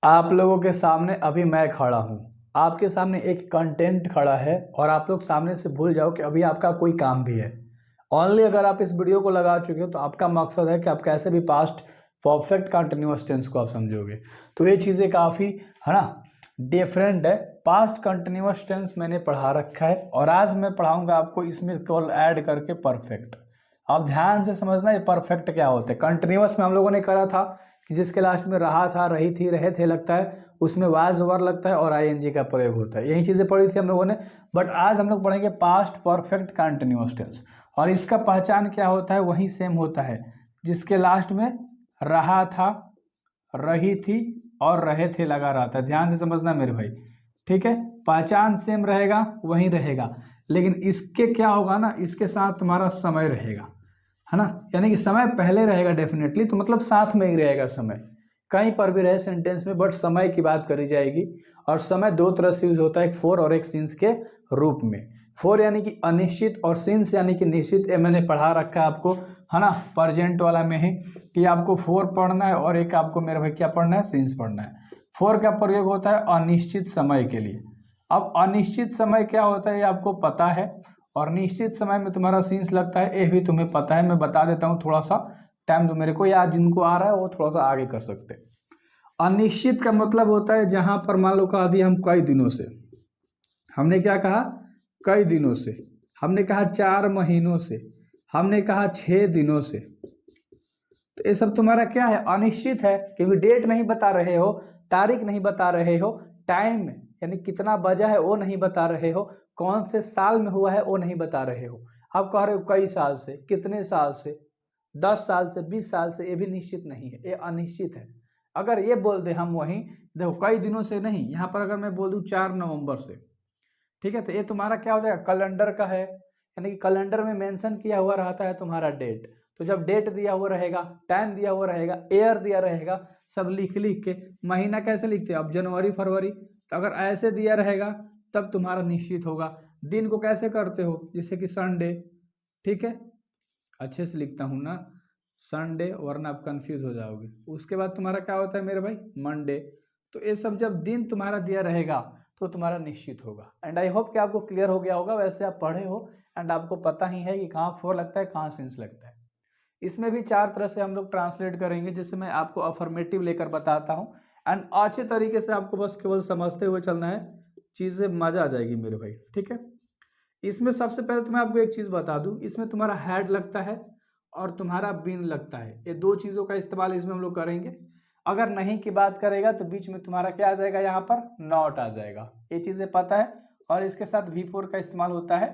आप लोगों के सामने अभी मैं खड़ा हूँ। आपके सामने एक कंटेंट खड़ा है और आप लोग सामने से भूल जाओ कि अभी आपका कोई काम भी है। ओनली अगर आप इस वीडियो को लगा चुके हो तो आपका मकसद है कि आप कैसे भी पास्ट परफेक्ट कंटिन्यूअस टेंस को आप समझोगे। तो ये चीज़ें काफ़ी है ना डिफरेंट है। पास्ट कंटिन्यूअस टेंस मैंने पढ़ा रखा है और आज मैं पढ़ाऊंगा आपको इसमें केवल ऐड करके परफेक्ट। आप ध्यान से समझना ये परफेक्ट क्या होता है। कंटिन्यूअस में हम लोगों ने करा था कि जिसके लास्ट में रहा था, रही थी, रहे थे लगता है, उसमें वाज ओवर लगता है और आईएनजी का प्रयोग होता है। यही चीज़ें पढ़ी थी हम लोगों ने। बट आज हम लोग पढ़ेंगे पास्ट परफेक्ट कंटिन्यूअस टेंस और इसका पहचान क्या होता है वही सेम होता है। जिसके लास्ट में रहा था, रही थी और रहे थे लगा रहता है। ध्यान से समझना मेरे भाई, ठीक है। पहचान सेम रहेगा, वही रहेगा, लेकिन इसके क्या होगा ना, इसके साथ तुम्हारा समय रहेगा, है ना। यानी कि समय पहले रहेगा डेफिनेटली, तो मतलब साथ में ही रहेगा समय, कहीं पर भी रहे सेंटेंस में, बट समय की बात करी जाएगी। और समय दो तरह से यूज होता है, एक फोर और एक सिंस के रूप में। फोर यानी कि अनिश्चित और सिंस यानी कि निश्चित। ये मैंने पढ़ा रखा है आपको, है ना, प्रेजेंट वाला में ही कि आपको फोर पढ़ना है और एक आपको मेरे भाई क्या पढ़ना है, सिंस पढ़ना है। फोर का प्रयोग होता है अनिश्चित समय के लिए। अब अनिश्चित समय क्या होता है ये आपको पता है, और निश्चित समय में तुम्हारा सीन्स लगता है, ये भी तुम्हें पता है। मैं बता देता हूँ, थोड़ा सा टाइम दो मेरे को, या जिनको आ रहा है वो थोड़ा सा आगे कर सकते हैं। अनिश्चित का मतलब होता है जहां पर मान लो कहा दिया हम कई दिनों से, हमने क्या कहा कई दिनों से, हमने कहा 4 महीनों से, हमने कहा 6 दिनों से। तो ये सब तुम्हारा क्या है, अनिश्चित है, क्योंकि डेट नहीं बता रहे हो, तारीख नहीं बता रहे हो, टाइम यानी कितना बजा है वो नहीं बता रहे हो, कौन से साल में हुआ है वो नहीं बता रहे हो। आप कह रहे हो कई साल से, कितने साल से, 10 साल से, 20 साल से, ये भी निश्चित नहीं है, ये अनिश्चित है। अगर ये बोल दे हम वहीं, देखो कई दिनों से नहीं, यहाँ पर अगर मैं बोल दूँ 4 नवंबर से, ठीक है, तो ये तुम्हारा क्या हो जाएगा, कैलेंडर का है, यानी कि कैलेंडर में मेंशन किया हुआ रहता है तुम्हारा डेट। तो जब डेट दिया हुआ रहेगा, टाइम दिया हुआ रहेगा, ईयर दिया रहेगा, सब लिख लिख के, महीना कैसे लिखते हैं अब, जनवरी फरवरी, तो अगर ऐसे दिया रहेगा तब तुम्हारा निश्चित होगा। दिन को कैसे करते हो, जैसे कि संडे, ठीक है, अच्छे से लिखता हूँ ना, संडे, वरना आप कंफ्यूज हो जाओगे। उसके बाद तुम्हारा क्या होता है मेरे भाई, मंडे। तो ये सब जब दिन तुम्हारा दिया रहेगा तो तुम्हारा निश्चित होगा। एंड आई होप कि आपको क्लियर हो गया होगा, वैसे आप पढ़े हो एंड आपको पता ही है कि कहाँ फोर लगता है, कहाँ सिंस लगता है। इसमें भी 4 तरह से हम लोग ट्रांसलेट करेंगे, जिससे मैं आपको अफर्मेटिव लेकर बताता हूँ एंड अच्छे तरीके से आपको बस केवल समझते हुए चलना है, चीज़ें मजा आ जाएगी मेरे भाई, ठीक है। इसमें सबसे पहले तो मैं आपको एक चीज़ बता दूं, इसमें तुम्हारा हैड लगता है और तुम्हारा बीन लगता है। ये दो चीज़ों का इस्तेमाल इसमें हम लोग करेंगे। अगर नहीं की बात करेगा तो बीच में तुम्हारा क्या आ जाएगा, यहाँ पर नॉट आ जाएगा, ये चीज़ें पता है। और इसके साथ V4 का इस्तेमाल होता है,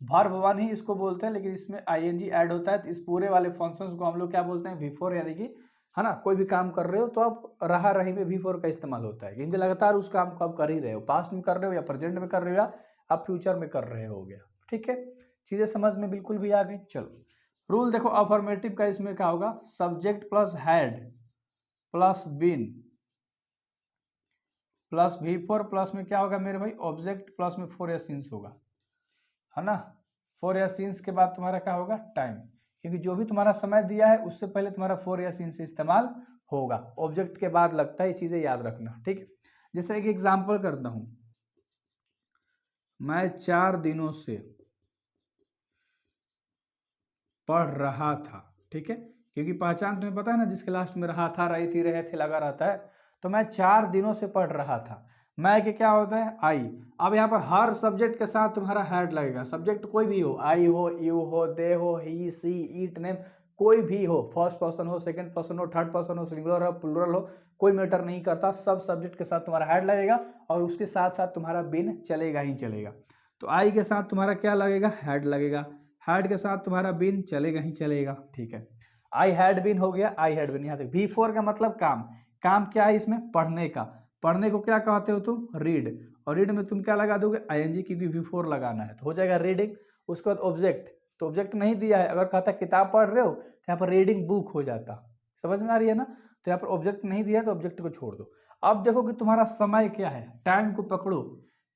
वर्ब वन ही इसको बोलते हैं, लेकिन इसमें ING ऐड होता है, तो इस पूरे वाले फंक्शंस को हम लोग क्या बोलते हैं, V4, यानी कि है ना, कोई भी काम कर रहे हो तो आप रहा रही में V4 का इस्तेमाल होता है, क्योंकि लगातार उस काम को आप कर ही रहे हो, पास्ट में कर रहे हो या प्रेजेंट में कर रहे हो या आप फ्यूचर में कर रहे हो गया, ठीक है। चीजें समझ में बिल्कुल भी आ गई। चलो रूल देखो, अफर्मेटिव का इसमें क्या होगा, subject plus had plus been plus V4 plus में क्या होगा मेरे भाई, ऑब्जेक्ट प्लस में फोर या सिंस होगा, है ना। फोर या सिंस के बाद तुम्हारा क्या होगा, टाइम, क्योंकि जो भी तुम्हारा समय दिया है उससे पहले तुम्हारा फोर या सिंस इस्तेमाल होगा, ऑब्जेक्ट के बाद लगता है, ये चीजें याद रखना, ठीक है। जैसे एक एग्जाम्पल करता हूं, मैं 4 दिनों से पढ़ रहा था, ठीक है, क्योंकि पहचान तुम्हें पता है ना, जिसके लास्ट में रहा था, रही थी, रहे थे लगा रहता है। तो मैं 4 दिनों से पढ़ रहा था, मैं के क्या होता है, आई। अब यहाँ पर हर सब्जेक्ट के साथ तुम्हारा हैड लगेगा, सब्जेक्ट कोई भी हो, आई हो, यू हो, दे हो, ही, सी, इट, नेम, कोई भी हो, फर्स्ट पर्सन हो, सेकंड पर्सन हो, थर्ड पर्सन हो, सिंगुलर हो, प्लूरल हो, कोई मैटर नहीं करता, सब सब्जेक्ट के साथ तुम्हारा हैड लगेगा और उसके साथ साथ तुम्हारा बिन चलेगा ही चलेगा। तो आई के साथ तुम्हारा क्या लगेगा, हैड लगेगा, हैड के साथ तुम्हारा बिन चलेगा ही चलेगा, ठीक है। आई हैड बिन हो गया, आई हैड बिन। यहाँ तक V4 का मतलब काम, काम क्या है इसमें, पढ़ने का, पढ़ने को क्या कहते हो तुम, रीड, और रीड में तुम क्या लगा दोगे, ING, क्योंकि V4 लगाना है, तो हो जाएगा रीडिंग। उसके बाद ऑब्जेक्ट, तो ऑब्जेक्ट नहीं दिया है, अगर कहता किताब पढ़ रहे हो तो यहाँ पर रीडिंग बुक हो जाता, समझ में आ रही है ना। तो यहाँ पर ऑब्जेक्ट नहीं दिया है तो ऑब्जेक्ट को छोड़ दो। अब देखो कि तुम्हारा समय क्या है, टाइम को पकड़ो,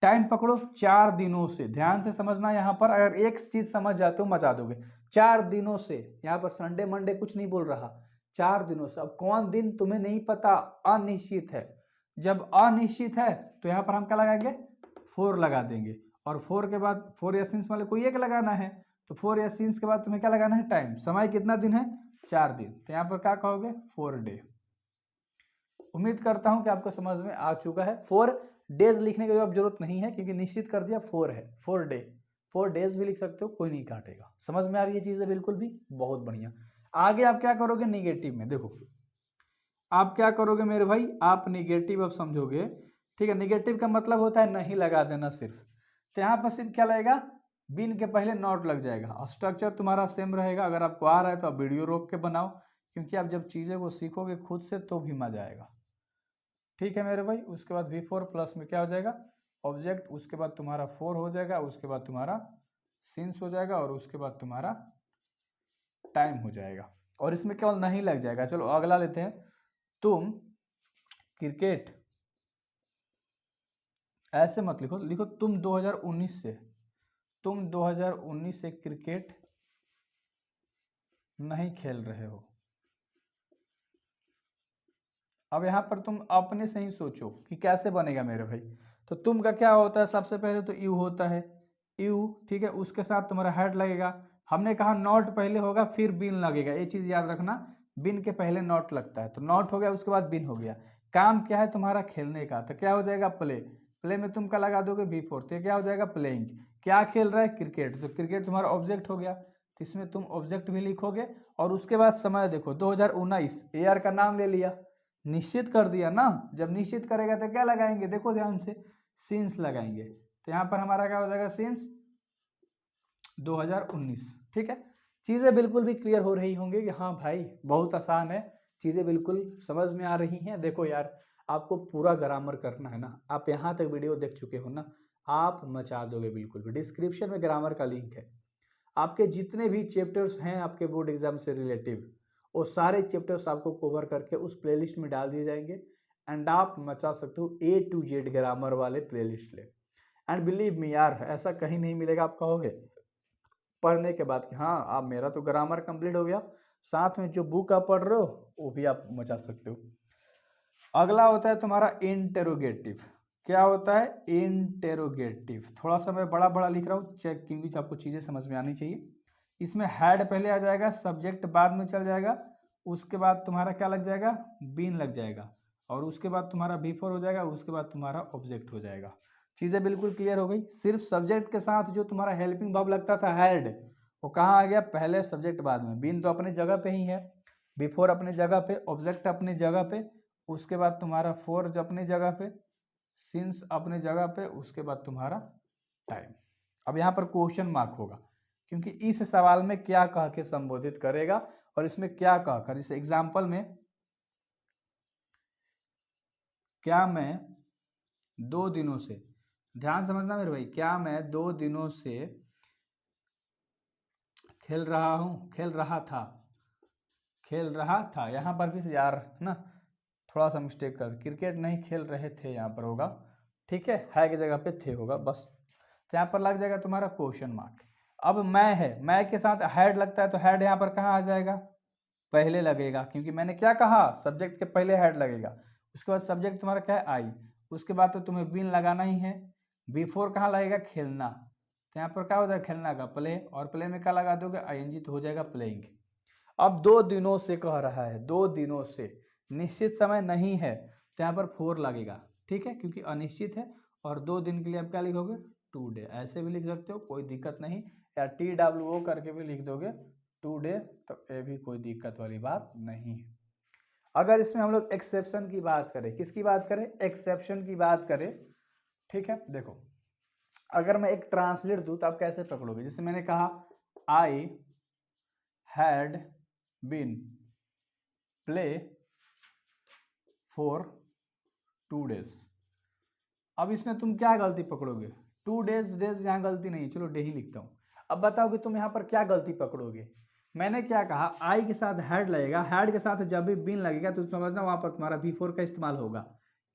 टाइम पकड़ो 4 दिनों से, ध्यान से समझना। यहाँ पर अगर एक चीज समझ जाते हो मचा दोगे, 4 दिनों से, यहाँ पर संडे मंडे कुछ नहीं बोल रहा, 4 दिनों से। अब कौन दिन तुम्हें नहीं पता, अनिश्चित है, जब अनिश्चित है तो यहाँ पर हम क्या लगाएंगे, 4 लगा देंगे, और 4 के बाद 4 या सिंस वाले कोई एक लगाना है, तो 4 या सिंस के बाद तुम्हें क्या लगाना है, टाइम। समय कितना दिन है, 4 दिन, तो यहाँ पर क्या कहोगे, 4 डे। उम्मीद करता हूं कि आपको समझ में आ चुका है। 4 डेज लिखने की अब जरूरत नहीं है क्योंकि निश्चित कर दिया 4 है, 4 डे, 4 डेज भी लिख सकते हो, कोई नहीं काटेगा। समझ में आ रही है चीजें, बिल्कुल भी, बहुत बढ़िया। आगे आप क्या करोगे, निगेटिव में देखो आप क्या करोगे मेरे भाई, आप निगेटिव अब समझोगे, ठीक है। निगेटिव का मतलब होता है नहीं लगा देना सिर्फ, तो यहाँ पर सिर्फ क्या लगेगा, बिन के पहले नॉट लग जाएगा, और स्ट्रक्चर तुम्हारा सेम रहेगा। अगर आपको आ रहा है तो आप वीडियो रोक के बनाओ, क्योंकि आप जब चीज़ें को सीखोगे खुद से तो भी मजा आएगा, ठीक है मेरे भाई। उसके बाद V4 प्लस में क्या हो जाएगा, ऑब्जेक्ट, उसके बाद तुम्हारा 4 हो जाएगा, उसके बाद तुम्हारा सिंस हो जाएगा, और उसके बाद तुम्हारा टाइम हो जाएगा, और इसमें केवल नहीं लग जाएगा। चलो अगला लेते हैं, तुम क्रिकेट, ऐसे मत लिखो, लिखो तुम 2019 से, तुम 2019 से क्रिकेट नहीं खेल रहे हो। अब यहाँ पर तुम अपने से ही सोचो कि कैसे बनेगा मेरे भाई। तो तुम का क्या होता है, सबसे पहले तो यू होता है, यू, ठीक है। उसके साथ तुम्हारा हेड लगेगा, हमने कहा नॉट पहले होगा फिर बिन लगेगा, ये चीज याद रखना, बिन के पहले नॉट लगता है, तो नॉट हो गया उसके बाद बिन हो गया। काम क्या है तुम्हारा, खेलने का, तो क्या हो जाएगा, प्ले, प्ले में तुम का लगा दोगे V4, तो क्या हो जाएगा, प्लेइंग। क्या खेल रहा है, क्रिकेट, तो क्रिकेट तुम्हारा ऑब्जेक्ट हो गया, तो इसमें तुम ऑब्जेक्ट भी लिखोगे। और उसके बाद समय देखो, 2019 ईयर का नाम ले लिया, निश्चित कर दिया ना। जब निश्चित करेगा तो क्या लगाएंगे, देखो ध्यान से, सिंस लगाएंगे, तो यहाँ पर हमारा क्या हो जाएगा, सिंस 2019, ठीक है। चीजें बिल्कुल भी क्लियर हो रही होंगी कि हाँ भाई बहुत आसान है, चीजें बिल्कुल समझ में आ रही हैं। देखो यार, आपको पूरा ग्रामर करना है ना, आप यहाँ तक वीडियो देख चुके हो ना, आप मचा दोगे बिल्कुल भी। डिस्क्रिप्शन में ग्रामर का लिंक है, आपके जितने भी चैप्टर्स हैं आपके बोर्ड एग्जाम से रिलेटिव, वो सारे चैप्टर्स आपको कवर करके उस प्लेलिस्ट में डाल दिए जाएंगे, एंड आप मचा सकते हो A to Z ग्रामर वाले प्लेलिस्ट ले। एंड बिलीव मी यार, ऐसा कहीं नहीं मिलेगा, आप कहोगे पढ़ने के बाद कि हाँ आप, मेरा तो ग्रामर कंप्लीट हो गया, साथ में जो बुक आप पढ़ रहे हो वो भी आप मचा सकते हो। अगला होता है तुम्हारा इंटेरोगेटिव। क्या होता है, इंटेरोगेटिव। थोड़ा सा मैं बड़ा बड़ा लिख रहा हूँ चेक, क्योंकि आपको चीज़ें समझ में आनी चाहिए। इसमें हेड पहले आ जाएगा, सब्जेक्ट बाद में चल जाएगा, उसके बाद तुम्हारा क्या लग जाएगा, बीन लग जाएगा, और उसके बाद तुम्हारा V4 हो जाएगा, उसके बाद तुम्हारा ऑब्जेक्ट हो जाएगा। चीज़ें बिल्कुल क्लियर हो गई। सिर्फ सब्जेक्ट के साथ जो तुम्हारा हेल्पिंग वर्ब लगता था हेड, वो कहाँ आ गया, पहले सब्जेक्ट बाद में। बीन तो अपने जगह पे ही है, V4 अपने जगह पे, ऑब्जेक्ट अपनी जगह पे, उसके बाद तुम्हारा 4 अपनी जगह पे, सिंस अपने जगह पे, उसके बाद तुम्हारा टाइम। अब यहाँ पर क्वेश्चन मार्क होगा, क्योंकि इस सवाल में क्या कह के संबोधित करेगा और इसमें क्या कहकर, जैसे एग्जाम्पल में, क्या मैं 2 दिनों से, ध्यान समझना मेरे भाई, क्या मैं 2 दिनों से खेल रहा हूँ, खेल रहा था, खेल रहा था, यहाँ पर भी यार ना थोड़ा सा मिस्टेक कर, क्रिकेट नहीं खेल रहे थे यहाँ पर होगा, ठीक है की जगह पे थे होगा बस। तो यहाँ पर लग जाएगा तुम्हारा क्वेश्चन मार्क। अब मैं है, मैं के साथ हेड लगता है, तो हेड यहाँ पर कहाँ आ जाएगा, पहले लगेगा, क्योंकि मैंने क्या कहा, सब्जेक्ट के पहले हेड लगेगा, उसके बाद सब्जेक्ट तुम्हारा क्या है, आई, उसके बाद तो तुम्हें बिन लगाना ही है। V4 कहाँ लगेगा, खेलना, तो यहाँ पर क्या हो जाएगा, खेलना का प्ले, और प्ले में क्या लगा दोगे, ING, तो हो जाएगा प्लेइंग। अब 2 दिनों से कह रहा है, 2 दिनों से, निश्चित समय नहीं है, तो यहाँ पर 4 लगेगा, ठीक है, क्योंकि अनिश्चित है। और 2 दिन के लिए आप क्या लिखोगे, 2 डे, ऐसे भी लिख सकते हो, कोई दिक्कत नहीं, या TWO करके भी लिख दोगे 2 डे, तो ये भी कोई दिक्कत वाली बात नहीं है। अगर इसमें हम लोग एक्सेप्शन की बात करें, किसकी बात करें, एक्सेप्शन की बात करें, ठीक है। देखो अगर मैं एक ट्रांसलेट दूं तो आप कैसे पकड़ोगे, जैसे मैंने कहा I had been play for 2 days. अब इसमें तुम क्या गलती पकड़ोगे, 2 डेज, डेज यहाँ गलती नहीं, चलो डे ही लिखता हूँ। अब बताओ कि तुम यहाँ पर क्या गलती पकड़ोगे। मैंने क्या कहा, आई के साथ हेड लगेगा, हेड के साथ जब भी बिन लगेगा तो समझना वहां पर तुम्हारा V4 का इस्तेमाल होगा।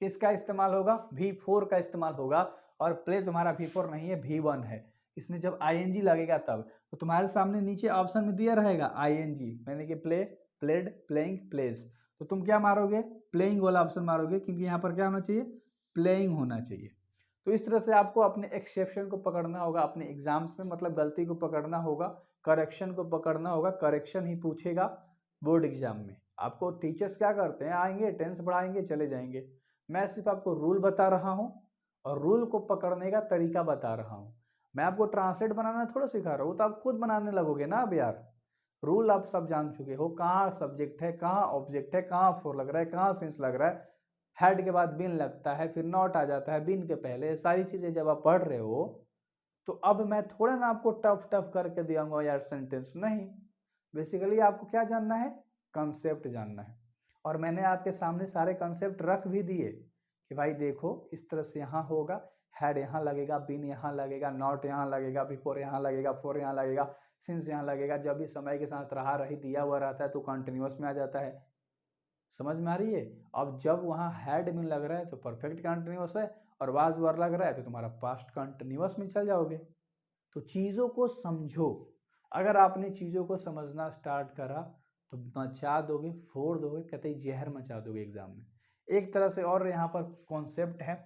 किसका इस्तेमाल होगा, V4 का इस्तेमाल होगा। और प्ले तुम्हारा V4 नहीं है, V1 है। इसमें जब ING लगेगा तब, तो तुम्हारे सामने नीचे ऑप्शन में दिया रहेगा ING, मैंने कि प्ले, प्लेड, प्लेइंग, प्लेस, तो तुम क्या मारोगे, प्लेइंग वाला ऑप्शन मारोगे, क्योंकि यहाँ पर क्या होना चाहिए, प्लेइंग होना चाहिए। तो इस तरह से आपको अपने एक्सेप्शन को पकड़ना होगा, अपने एग्जाम्स में मतलब गलती को पकड़ना होगा, करेक्शन को पकड़ना होगा। करेक्शन ही पूछेगा बोर्ड एग्जाम में। आपको टीचर्स क्या करते हैं, आएंगे टेंस बढ़ाएंगे चले जाएंगे। मैं सिर्फ आपको रूल बता रहा हूँ और रूल को पकड़ने का तरीका बता रहा हूँ। मैं आपको ट्रांसलेट बनाना थोड़ा सिखा रहा हूँ, तो आप खुद बनाने लगोगे ना अब यार। रूल आप सब जान चुके हो, कहाँ सब्जेक्ट है, कहाँ ऑब्जेक्ट है, कहाँ फोर लग रहा है, कहाँ सिंस लग रहा है, हेड के बाद बिन लगता है, फिर नॉट आ जाता है बिन के पहले। सारी चीजें जब आप पढ़ रहे हो तो अब मैं थोड़ा ना आपको टफ टफ करके दिखाऊंगा यार सेंटेंस, नहीं। बेसिकली आपको क्या जानना है, कंसेप्ट जानना है। और मैंने आपके सामने सारे कंसेप्ट रख भी दिए कि भाई देखो इस तरह से यहाँ होगा, हेड यहाँ लगेगा, बिन यहाँ लगेगा, नॉट यहाँ लगेगा, बिफोर यहाँ लगेगा, फोर यहाँ लगेगा, सिंस यहाँ लगेगा। जब भी समय के साथ रहा रही दिया हुआ रहता है तो कंटिन्यूअस में आ जाता है। समझ में आ रही है। अब जब वहाँ हैड में लग रहा है तो परफेक्ट कंटिन्यूअस है, और वाज वर लग रहा है तो तुम्हारा पास्ट कंटिन्यूअस में चल जाओगे। तो चीज़ों को समझो। अगर आपने चीज़ों को समझना स्टार्ट करा तो मचा दोगे, फोड़ दोगे, कतई जहर मचा दोगे एग्जाम में एक तरह से। और यहाँ पर कॉन्सेप्ट है,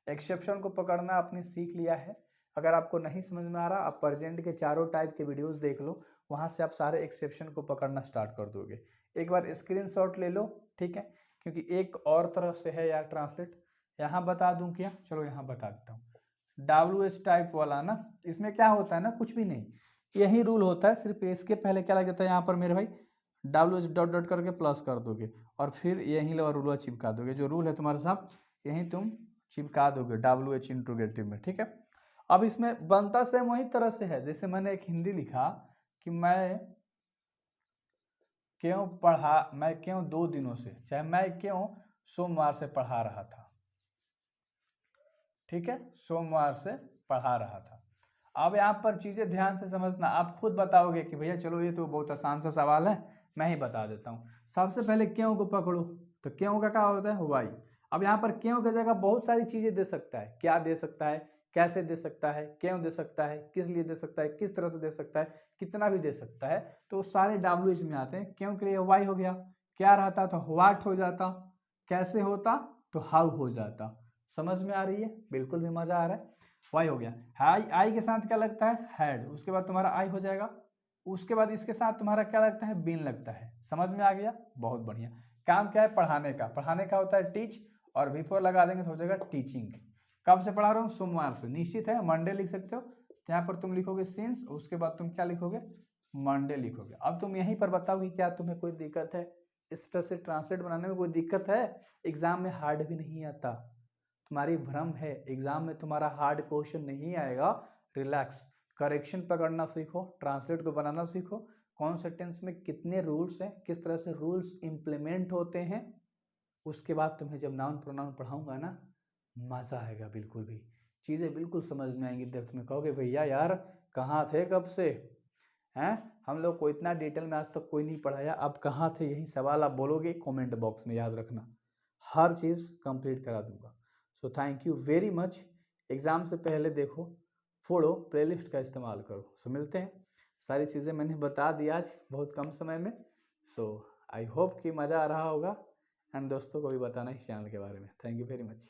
एक्सेप्शन को पकड़ना आपने सीख लिया है। अगर आपको नहीं समझ में आ रहा, आप प्रेजेंट के चारों टाइप के वीडियोस देख लो, वहाँ से आप सारे एक्सेप्शन को पकड़ना स्टार्ट कर दोगे। एक बार स्क्रीनशॉट ले लो, ठीक है, क्योंकि एक और तरह से है यार ट्रांसलेट। यहाँ बता दूं क्या, चलो यहाँ बता देता हूँ। WH टाइप वाला ना, इसमें क्या होता है ना, कुछ भी नहीं, यही रूल होता है। सिर्फ इसके पहले क्या लग जाता है यहाँ पर मेरे भाई, WH डॉट डॉट करके प्लस कर दोगे और फिर यही वाला रूल चिपका दोगे। जो रूल है तुम्हारे साथ यही तुम चिपका दोगे WH इंट्रोगेटिव में, ठीक है। अब इसमें बनता सेम वही तरह से है, जैसे मैंने एक हिंदी लिखा कि मैं क्यों 2 दिनों से, चाहे मैं क्यों सोमवार से पढ़ा रहा था, ठीक है, सोमवार से पढ़ा रहा था। अब यहाँ पर चीजें ध्यान से समझना। आप खुद बताओगे कि भैया चलो ये तो बहुत आसान सा सवाल है, मैं ही बता देता हूँ। सबसे पहले क्यों को पकड़ो, तो क्यों का क्या होता है, वाई। अब यहाँ पर क्यों की जगह बहुत सारी चीजें दे सकता है, क्या दे सकता है, कैसे दे सकता है, क्यों दे सकता है, किस लिए दे सकता है, किस तरह से दे सकता है, कितना भी दे सकता है। तो सारे WH में आते हैं। क्यों के लिए वाई हो गया, क्या रहता तो व्हाट हो जाता, कैसे होता तो हाउ हो जाता। समझ में आ रही है, बिल्कुल भी मजा आ रहा है। वाई हो गया। आई, आई के साथ क्या लगता है, हैड, उसके बाद तुम्हारा आई हो जाएगा। उसके बाद इसके साथ तुम्हारा क्या लगता है, बीन लगता है। समझ में आ गया, बहुत बढ़िया। काम क्या है, पढ़ाने का। पढ़ाने का होता है टीच, और बिफोर लगा देंगे तो हो जाएगा टीचिंग। कब से पढ़ा रहा हूँ, सोमवार से। निश्चित है मंडे लिख सकते हो, तो यहाँ पर तुम लिखोगे सिंस, उसके बाद तुम क्या लिखोगे, मंडे लिखोगे। अब तुम यहीं पर बताओ कि क्या तुम्हें कोई दिक्कत है, इस तरह से ट्रांसलेट बनाने में कोई दिक्कत है। एग्जाम में हार्ड भी नहीं आता, तुम्हारी भ्रम है, एग्जाम में तुम्हारा हार्ड क्वेश्चन नहीं आएगा। रिलैक्स, करेक्शन पकड़ना सीखो, ट्रांसलेट को बनाना सीखो, कौन से टेंस में कितने रूल्स हैं, किस तरह से रूल्स इंप्लीमेंट होते हैं। उसके बाद तुम्हें जब नाउन प्रोनाउन पढ़ाऊंगा ना, मजा आएगा, बिल्कुल भी चीजें बिल्कुल समझ में आएंगी। दर्द में कहोगे भैया यार कहाँ थे कब से, हैं हम लोग को इतना डिटेल में आज तक कोई नहीं पढ़ाया, अब कहाँ थे, यही सवाल आप बोलोगे कमेंट बॉक्स में, याद रखना हर चीज़ कंप्लीट करा दूंगा। So thank you very much. Exam से पहले देखो, फोड़ो, प्लेलिस्ट का इस्तेमाल करो। सो मिलते हैं, सारी चीज़ें मैंने बता दी आज बहुत कम समय में। सो आई होप कि मज़ा आ रहा होगा, एंड दोस्तों को भी बताना इस चैनल के बारे में। Thank you very much.